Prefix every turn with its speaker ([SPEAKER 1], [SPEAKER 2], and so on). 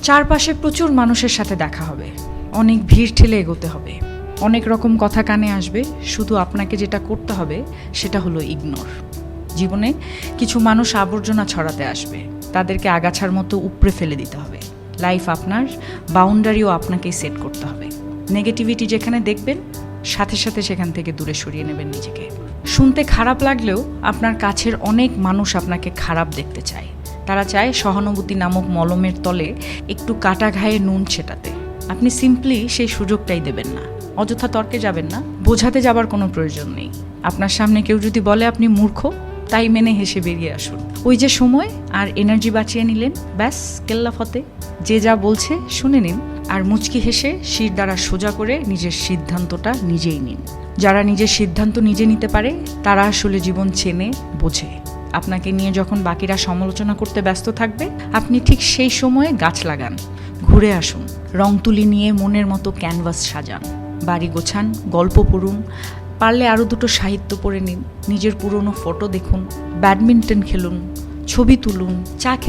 [SPEAKER 1] চারপাশে প্রচুর মানুষের সাথে দেখা হবে, অনেক ভিড় ঠেলে এগোতে হবে, অনেক রকম কথা কানে আসবে। শুধু আপনাকে যেটা করতে হবে সেটা হলো ইগনোর। জীবনে কিছু মানুষ আবর্জনা ছড়াতে আসবে, তাদেরকে আগাছার মতো উপড়ে ফেলে দিতে হবে। লাইফ আপনার, বাউন্ডারিও আপনাকেই সেট করতে হবে। নেগেটিভিটি যেখানে দেখবেন সাথে সাথে সেখান থেকে দূরে সরিয়ে নেবেন নিজেকে। শুনতে খারাপ লাগলেও আপনার কাছের অনেক মানুষ আপনাকে খারাপ দেখতে চায়। তারা চায় সহানুভূতি নামক মলমের তলে একটু কাটা ঘায়ে নুন ছেটাতে। আপনি সিম্পলি সেই সুযোগটাই দেবেন না। অযথা তর্কে যাবেন না, বোঝাতে যাবার কোনো প্রয়োজন নেই। আপনার সামনে কেউ যদি বলে আপনি মূর্খ, তাই মেনে হেসে বেরিয়ে আসুন। ওই যে সময় আর এনার্জি বাঁচিয়ে নিলেন, ব্যাস কেল্লা ফতে। যে যা বলছে শুনে নিন, আর মুচকি হেসে শির দ্বারা সোজা করে নিজের সিদ্ধান্তটা নিজেই নিন। যারা নিজের সিদ্ধান্ত নিজে নিতে পারে তারা আসলে জীবন চেনে, বোঝে। আপনাকে নিয়ে যখন বাকিরা সমালোচনা করতে ব্যস্ত থাকবে, আপনি ঠিক সেই সময়ে গাছ লাগান, ঘুরে আসুন, রং তুলি নিয়ে মনের মতো ক্যানভাস সাজান, বাড়ি গোছান, গল্প পড়ুন, পারলে আরও দুটো সাহিত্য পড়ে নিন, নিজের পুরনো ফটো দেখুন, ব্যাডমিন্টন খেলুন, ছবি তুলুন, চা খেতে